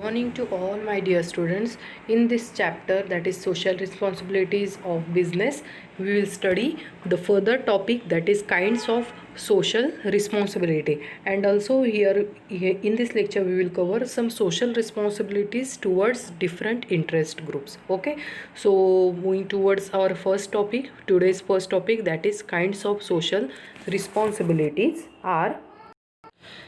Morning to all my dear students. In this chapter, that is social responsibilities of business, we will study the further topic, that is kinds of social responsibility, and also here in this lecture we will cover some social responsibilities towards different interest groups. Okay, so moving towards our first topic, today's first topic, that is kinds of social responsibilities are.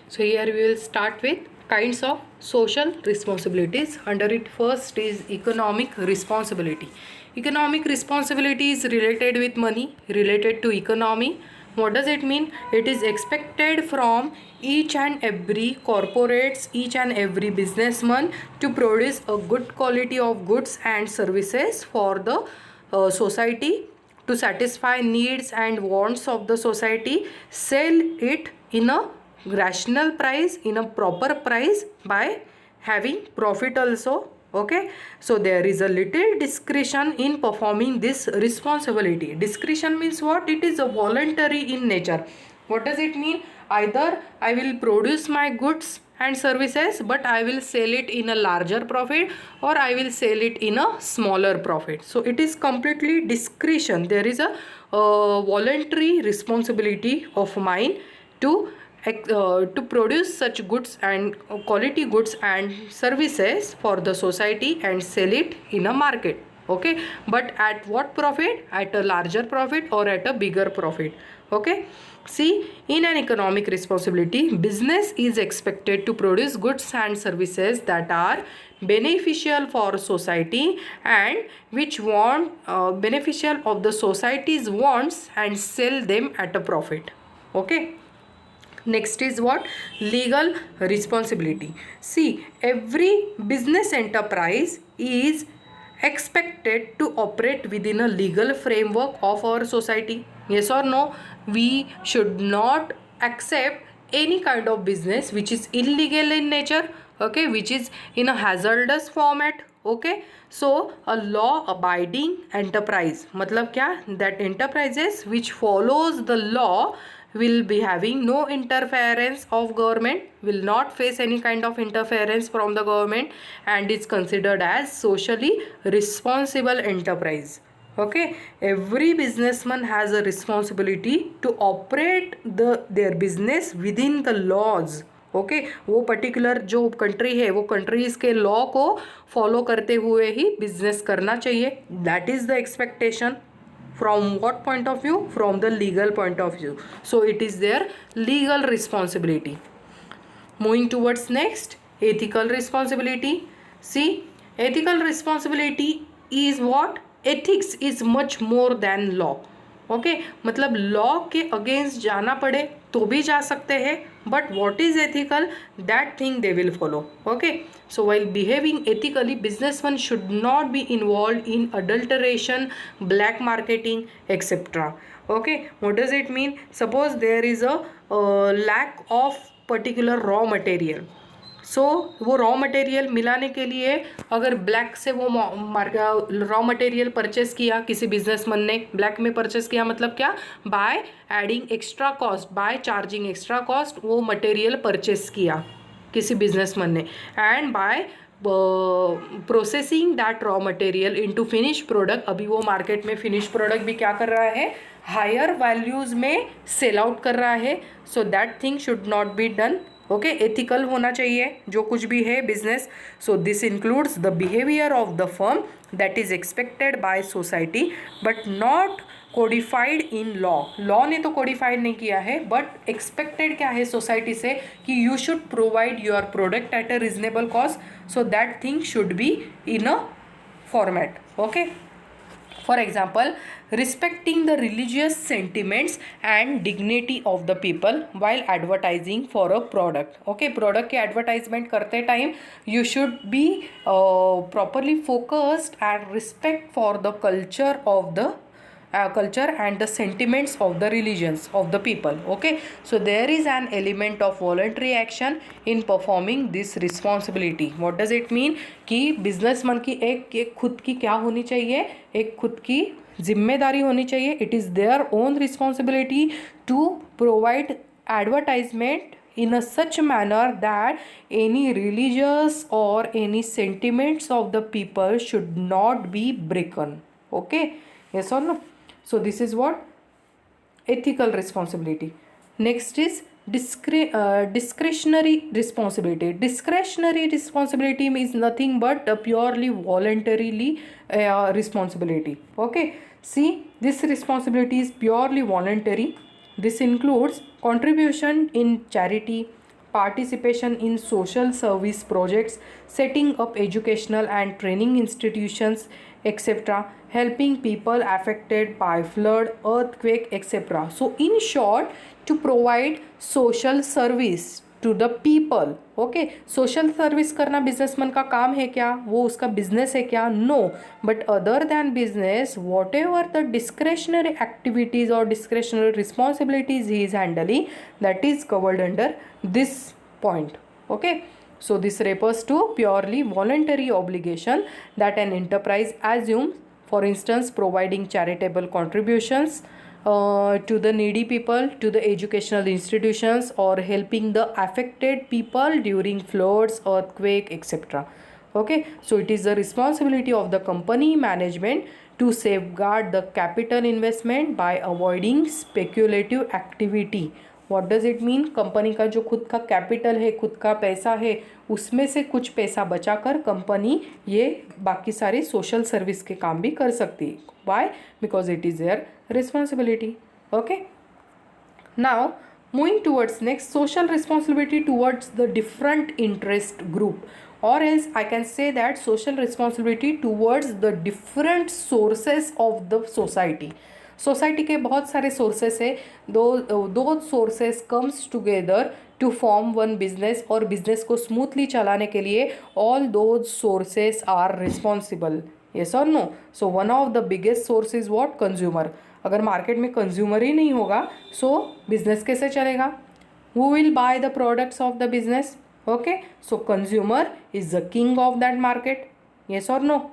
So here we will start with kinds of social responsibilities. Under it, first is economic responsibility. Economic responsibility is related with money, related to economy. What does it mean? It is expected from each and every corporates, each and every businessman to produce a good quality of goods and services for the society, to satisfy needs and wants of the society, sell it in a rational price, in a proper price, by having profit also. Okay, so there is a little discretion in performing this responsibility. Discretion means what? It is a voluntary in nature. What does it mean? Either I will produce my goods and services, but I will sell it in a larger profit, or I will sell it in a smaller profit. So it is completely discretion. There is a voluntary responsibility of mine to produce such goods and quality goods and services for the society and sell it in a market. Okay, but at what profit? At a larger profit or at a bigger profit. Okay, see, in an economic responsibility, business is expected to produce goods and services that are beneficial for society and which want beneficial of the society's wants, and sell them at a profit. Okay, next is what? Legal responsibility. See, every business enterprise is expected to operate within a legal framework of our society. Yes or no? We should not accept any kind of business which is illegal in nature, okay, which is in a hazardous format. Okay, so a law abiding enterprise मतलब क्या? That enterprises which follows the law will be having no interference of government, will not face any kind of interference from the government, and is considered as socially responsible enterprise. Okay, every businessman has a responsibility to operate their business within the laws. Okay वो particular जो country है वो countries के law को follow करते हुए ही business करना चाहिए. That is the expectation. From what point of view? From the legal point of view. So it is their legal responsibility. Moving towards next, ethical responsibility. See, ethical responsibility is what? Ethics is much more than law. Okay मतलब law के against जाना पड़े तो भी जा सकते हैं, but what is ethical, that thing they will follow. Okay, so while behaving ethically, businessman should not be involve in adulteration, black marketing etcetera. Okay, what does it mean? Suppose there is a lack of particular raw material. So वो raw material मिलाने के लिए अगर black से वो raw material purchase किया, किसी businessman ने ब्लैक में परचेस किया, मतलब क्या? By adding extra cost, by charging extra cost वो मटेरियल परचेस किया किसी बिजनेसमैन ने, and by processing that raw material into finish product. अभी वो मार्केट में फिनिश प्रोडक्ट भी क्या कर रहा है? हायर वैल्यूज़ में सेल आउट कर रहा है. So that thing should not be done. Okay, ethical होना चाहिए जो कुछ भी है business. So this includes the behaviour of the firm that is expected by society but not codified in law. Law ने तो कोडिफाइड नहीं किया है, बट एक्सपेक्टेड क्या है सोसाइटी से? कि you should provide your product at a reasonable cost. So that thing should be in a format. Okay, for example, respecting the religious sentiments and dignity of the people while advertising for a product. Okay, product के advertisement करते time you should be properly focused and respect for the culture of the culture and the sentiments of the religions of the people. Okay, so there is an element of voluntary action in performing this responsibility. What does it mean? कि businessman की एक खुद की क्या होनी चाहिए? एक खुद की जिम्मेदारी होनी चाहिए. It is their own responsibility to provide advertisement in a such manner that any religious or any sentiments of the people should not be broken. Okay, yes or no? So this is what ethical responsibility. Next is discretionary responsibility. Discretionary responsibility is nothing but a purely voluntarily responsibility. Okay, see, this responsibility is purely voluntary. This includes contribution in charity, participation in social service projects, setting up educational and training institutions, etc., helping people affected by flood, earthquake, etc. So, in short, to provide social service to the people. Okay, social service करना businessman का काम है क्या? वो उसका business है क्या? No. But other than business, whatever the discretionary activities और discretionary responsibilities he is handling, that is covered under this point. Okay, so this refers to purely voluntary obligation that an enterprise assumes, for instance providing charitable contributions to the needy people, to the educational institutions, or helping the affected people during floods, earthquake, etc. Okay, so it is the responsibility of the company management to safeguard the capital investment by avoiding speculative activity. What does it mean? Company का जो खुद का capital है, खुद का पैसा है, उसमें से कुछ पैसा बचाकर कंपनी ये बाकी सारे सोशल सर्विस के काम भी कर सकती है. Why? Because it is their responsibility. Okay, now moving towards next, social responsibility towards the different interest group, or else I can say that social responsibility towards the different sources of the society. सोसाइटी के बहुत सारे sources है, दो sources comes together to form one business, और business को smoothly चलाने के लिए all those sources are responsible. Yes और no? So one of the biggest source is what? Consumer. अगर मार्केट में कंज्यूमर ही नहीं होगा सो बिजनेस कैसे चलेगा? Who will buy the products of the business? Okay, so consumer is the king of that market. Yes और no?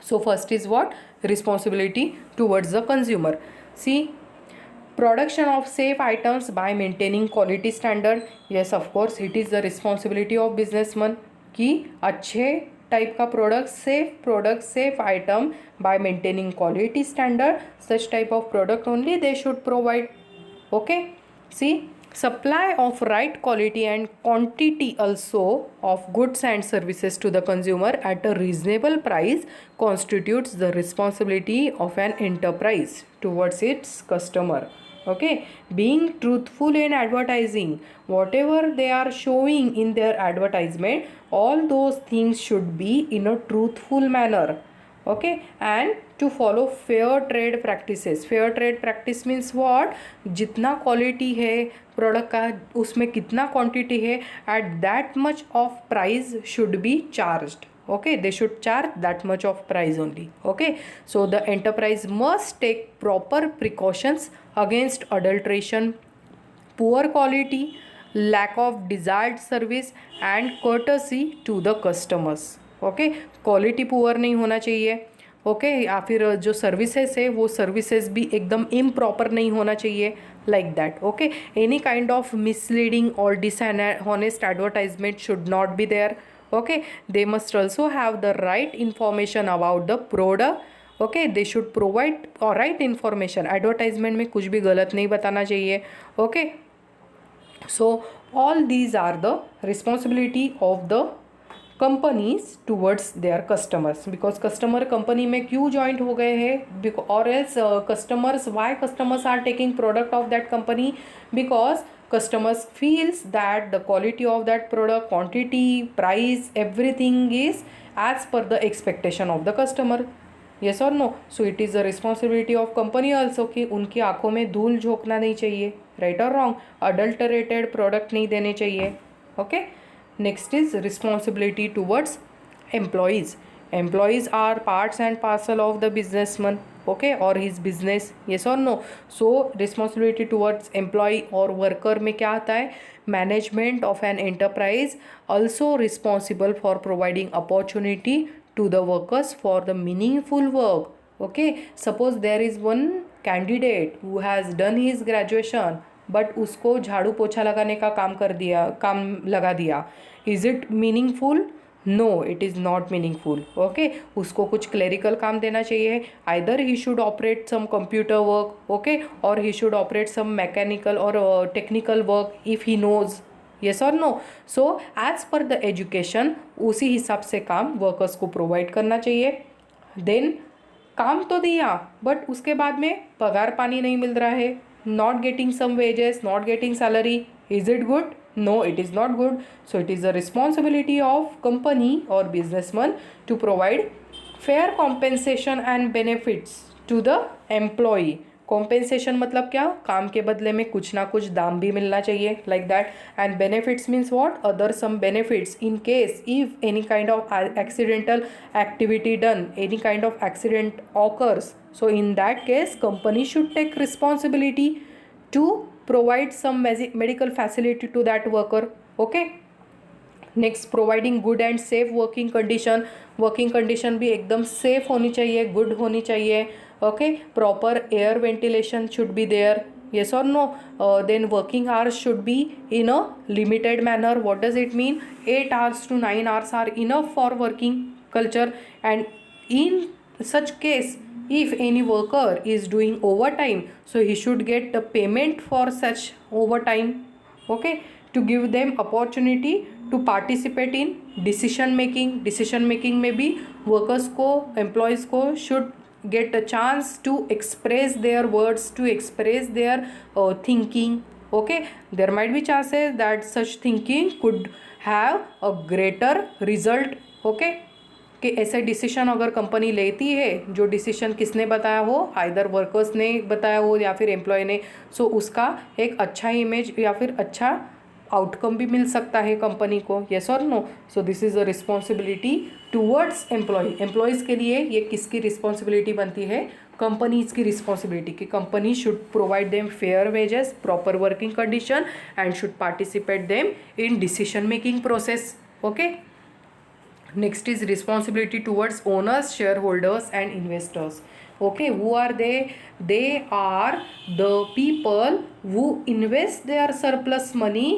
So first is what? Responsibility towards the consumer. See, production of safe items by maintaining quality standard. Yes, of course, it is the responsibility of businessman कि अच्छे type का product, safe item by maintaining quality standard. Such type of product only they should provide. Okay, see, supply of right quality and quantity also of goods and services to the consumer at a reasonable price constitutes the responsibility of an enterprise towards its customer. Okay, being truthful in advertising, whatever they are showing in their advertisement, all those things should be in a truthful manner. Okay, and to follow fair trade practices. Fair trade practice means what? जितना quality है product का, उसमें कितना quantity है, at that much of price should be charged. Okay, they should charge that much of price only. Okay, so the enterprise must take proper precautions against adulteration, poor quality, lack of desired service and courtesy to the customers. Okay, quality poor नहीं होना चाहिए. Okay, या फिर जो services है वो services भी एकदम इम्प्रॉपर नहीं होना चाहिए, like that. Okay, any kind of misleading और dishonest advertisement should not be there. Okay, they must also have the right information about the product. Okay, they should provide right information. Advertisement में कुछ भी गलत नहीं बताना चाहिए. Okay, so all these are the responsibility of the companies towards their customers. Because customer company में क्यों joint हो गए हैं, और else customers, why customers are taking product of that company? Because customers feels that the quality of that product, quantity, price, everything is as per the expectation of the customer. Yes or no? So it is the responsibility of company also कि उनकी आंखों में धूल झोंकना नहीं चाहिए. Right और wrong? Adulterated product नहीं देने चाहिए. Okay, next is responsibility towards employees. Employees are parts and parcel of the businessman, okay, or his business. Yes or no? So responsibility towards employee or worker में क्या आता है? Management of an enterprise also responsible for providing opportunity to the workers for the meaningful work. Okay, suppose there is one candidate who has done his graduation, but उसको झाड़ू पोछा लगाने का काम लगा दिया, is it meaningful? No, it is not meaningful. Okay, उसको कुछ क्लेरिकल काम देना चाहिए. Either he should operate some computer work, okay, और he should operate some mechanical और technical work if he knows. Yes और no? So as per the education उसी हिसाब से काम वर्कर्स को प्रोवाइड करना चाहिए. देन काम तो दिया बट उसके बाद में पगार पानी नहीं मिल रहा है, not getting some wages, not getting salary. Is it good? No, it is not good. So it is the responsibility of company or businessman to provide fair compensation and benefits to the employee. Compensation मतलब क्या? काम के बदले में कुछ ना कुछ दाम भी मिलना चाहिए, like that. And benefits means what? Other some benefits in case if any kind of accidental activity done, any kind of accident occurs. So in that case, company should take responsibility to provide some medical facility to that worker. Okay, next providing good and safe working condition. Working condition भी एकदम safe होनी चाहिए, good होनी चाहिए. Okay, proper air ventilation should be there. yes or no? Then working hours should be in a limited manner. What does it mean? 8 hours to 9 hours are enough for working culture. And in such case, if any worker is doing overtime, so he should get the payment for such overtime. Okay, to give them opportunity to participate in decision making. Decision making में भी workers को, employees को should get a chance to express their words, to express their thinking. Okay, there might be chances that such thinking could have a greater result. Okay, कि ऐसे decision अगर company लेती है, जो डिसीजन किसने बताया हो, आइदर वर्कर्स ने बताया हो या फिर एम्प्लॉय ने, सो उसका एक अच्छा इमेज या फिर अच्छा आउटकम भी मिल सकता है कंपनी को. येस और no? So this is a responsibility towards employ. Employees के लिए ये किसकी रिस्पॉन्सिबिलिटी बनती है? कंपनीज़ की रिस्पॉन्सिबिलिटी कि company should provide them fair wages, proper working condition and should participate them in decision making process. Okay, next is responsibility towards owners, shareholders and investors. Okay, who are they? They are the people who invest their surplus money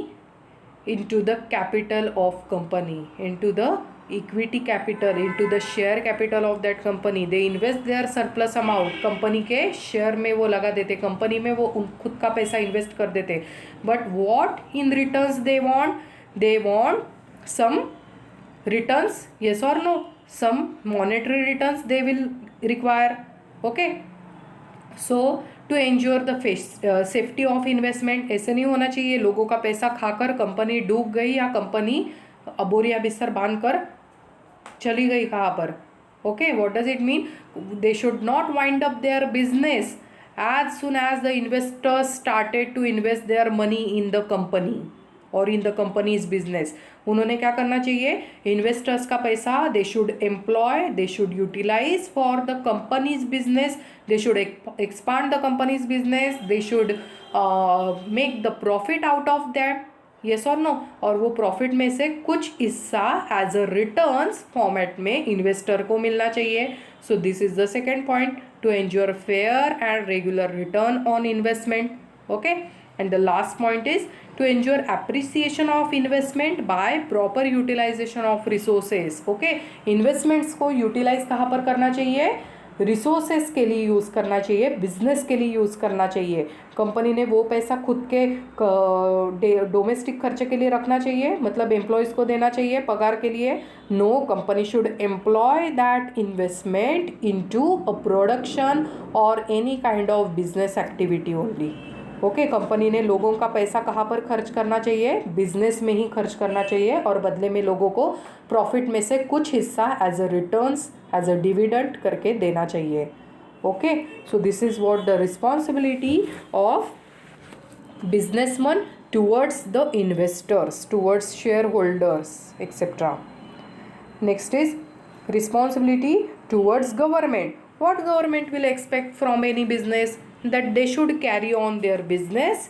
into the capital of company, into the equity capital, into the share capital of that company. They invest their surplus amount, company के share में वो लगा देते, company में वो खुद का पैसा इन्वेस्ट कर देते. But what in returns they want? They want some returns. Yes or no? Some monetary returns they will require. Okay, so to ensure the safety of investment, ऐसे नहीं होना चाहिए लोगों का पैसा खाकर कंपनी डूब गई या कंपनी अबोरिया बिस्तर बांध कर चली गई कहाँ पर. Okay, what does it mean? They should not wind up their business as soon as the investors started to invest their money in the company और इन द कंपनीज बिजनेस. उन्होंने क्या करना चाहिए? इन्वेस्टर्स का पैसा they should employ, they should utilize for the company's business, they should expand the company's business, they should make the profit out of that. Yes और no? और वो profit में से कुछ हिस्सा एज अ रिटर्न्स फॉर्मेट में investor को मिलना चाहिए. So this is the second point, to ensure fair and regular return on investment. Okay, and the last point is to ensure appreciation of investment by proper utilization of resources. Okay, investments को utilize कहाँ पर करना चाहिए? Resources के लिए use करना चाहिए, business के लिए यूज़ करना चाहिए. कंपनी ने वो पैसा खुद के डोमेस्टिक खर्चे के लिए रखना चाहिए, मतलब एम्प्लॉयज़ को देना चाहिए पगार के लिए. No, company should employ that investment into a production और any kind of business activity only. Okay, company ने लोगों का पैसा कहाँ पर खर्च करना चाहिए? बिजनेस में ही खर्च करना चाहिए और बदले में लोगों को प्रॉफिट में से कुछ हिस्सा as a returns, as a dividend करके देना चाहिए. Okay, so this is what the responsibility of businessman towards the investors, towards share holders etcetera. Next is responsibility towards government. What government will expect from any business? That they should carry on their business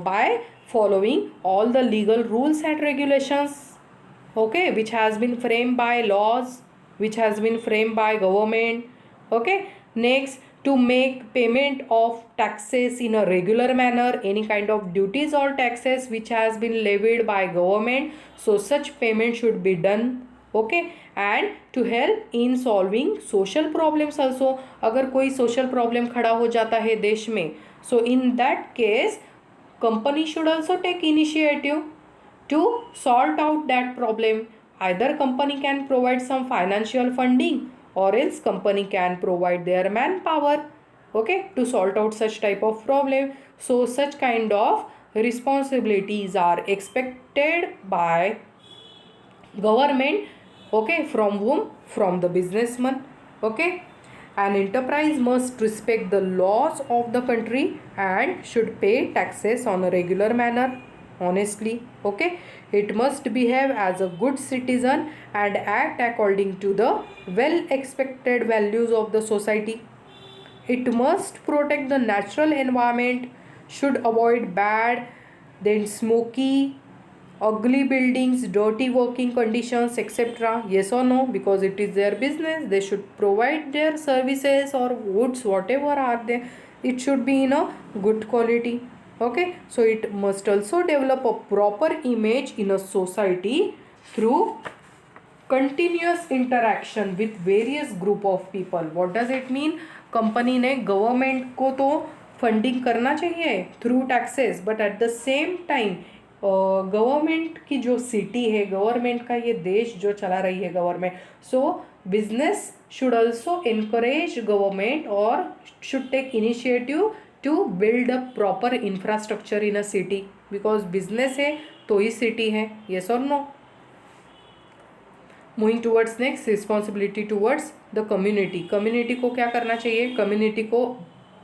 by following all the legal rules and regulations, okay, which has been framed by laws, which has been framed by government. Okay, next, to make payment of taxes in a regular manner, any kind of duties or taxes which has been levied by government, so such payment should be done. Okay, and to help in solving social problems also, अगर कोई social problem खड़ा हो जाता है देश में, so in that case company should also take initiative to sort out that problem. Either company can provide some financial funding or else company can provide their manpower, okay, to sort out such type of problem. So such kind of responsibilities are expected by government, okay, from whom? From the businessman. Okay, an enterprise must respect the laws of the country and should pay taxes on a regular manner, honestly. Okay, it must behave as a good citizen and act according to the well expected values of the society. It must protect the natural environment, should avoid bad, then smoky, ugly buildings, dirty working conditions, etc. Yes or no? Because it is their business, they should provide their services or goods, whatever are there. It should be in a good quality. Okay, so it must also develop a proper image in a society through continuous interaction with various group of people. What does it mean? Company ने government को तो funding करना चाहिए through taxes, but at the same time government की जो city है, government का ये देश जो चला रही है government, so business should also encourage government और should take initiative to build a proper infrastructure in a city, because business है तो ही सिटी है. येस और no? Moving towards next, responsibility towards the community. Community को क्या करना चाहिए? कम्युनिटी को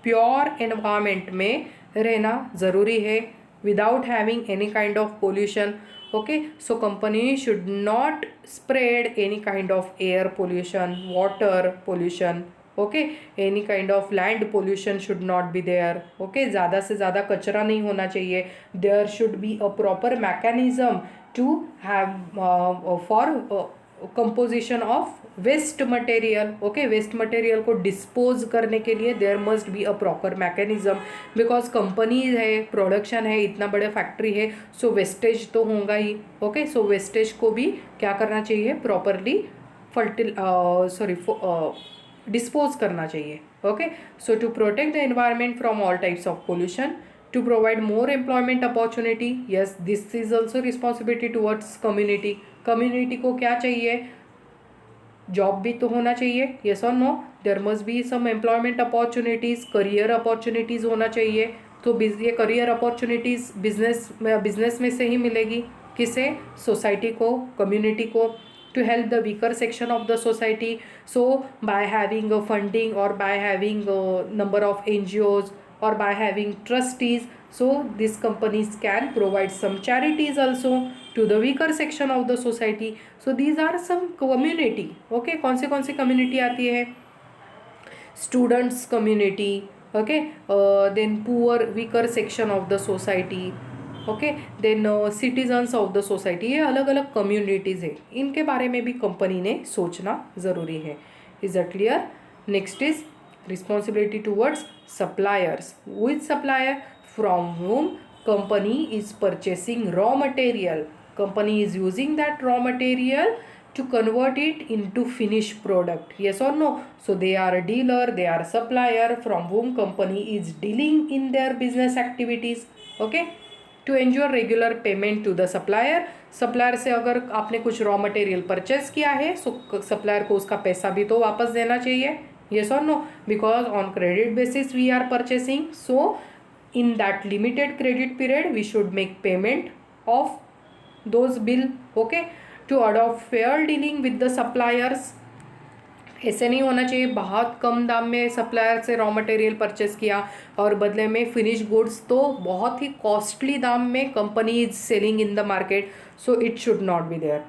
प्योर एनवायरमेंट में रहना ज़रूरी है without having any kind of pollution. Okay, so company should not spread any kind of air pollution, water pollution. Okay, any kind of land pollution should not be there. Okay, ज़्यादा से ज़्यादा कचरा नहीं होना चाहिए. There should be a proper mechanism to have for composition of waste material. Okay, waste material को dispose करने के लिए there must be a proper mechanism, because company है, प्रोडक्शन है, इतना बड़े फैक्ट्री है, सो वेस्टेज तो होगा ही. ओके, सो वेस्टेज को भी क्या करना चाहिए? प्रॉपरली डिस्पोज करना चाहिए. Okay, so to protect the environment from all types of pollution, to provide more employment opportunity. Yes, this is also responsibility towards community. Community को क्या चाहिए? जॉब भी तो होना चाहिए. yes or no? There must be some employment opportunities, career opportunities होना चाहिए. तो ये career opportunities बिजनेस में से ही मिलेगी. किसे? सोसाइटी को, कम्युनिटी को. To help the weaker section of the society, so by having a funding or by having a number of NGOs or by having trustees, so these companies can provide some charities also to the weaker section of the society. So these are some community. Okay, कौन सी community आती है? Students community. Okay, then poor weaker section of the society. Okay, then citizens of the society. ये अलग अलग communities है, इनके बारे में भी कंपनी ने सोचना ज़रूरी है. Is that clear? Next is responsibility towards suppliers. Which supplier? From whom company is purchasing raw material. Company is using that raw material to convert it into finished product. Yes or no? So they are a dealer, they are a supplier from whom company is dealing in their business activities. Okay, to ensure regular payment to the supplier. Supplier से अगर आपने कुछ raw material purchase किया है, सो supplier को उसका पैसा भी तो वापस देना चाहिए. येस और no? Because on credit basis we are purchasing, so in that limited credit period we should make payment of those bill. Okay, to adopt fair dealing with the suppliers. ऐसे नहीं होना चाहिए बहुत कम दाम में सप्लायर से raw material purchase किया और बदले में फिनिश गुड्स तो बहुत ही कॉस्टली दाम में company is selling in the market. So it should not be there.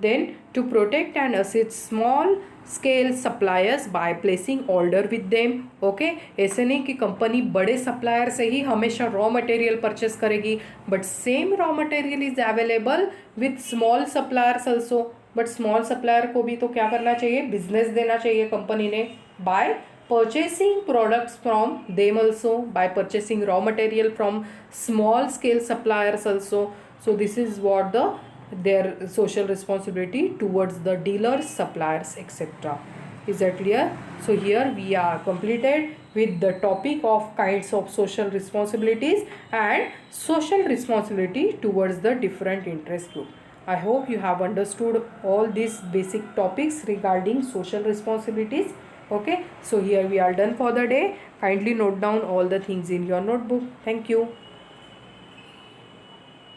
Then to protect and assist small scale suppliers by placing order with them. Okay, ऐसे नहीं कि कंपनी बड़े सप्लायर से ही हमेशा रॉ मटेरियल परचेस करेगी, but same raw material is available with small suppliers also. But small supplier को भी तो क्या करना चाहिए? बिजनेस देना चाहिए कंपनी ने bye purchasing products from them also, by purchasing raw material from small scale suppliers also. So this is what their social responsibility towards the dealers, suppliers, etc. Is that clear? So here we are completed with the topic of kinds of social responsibilities and social responsibility towards the different interest group. I hope you have understood all these basic topics regarding social responsibilities. Okay, so here we are done for the day. Kindly note down all the things in your notebook. Thank you.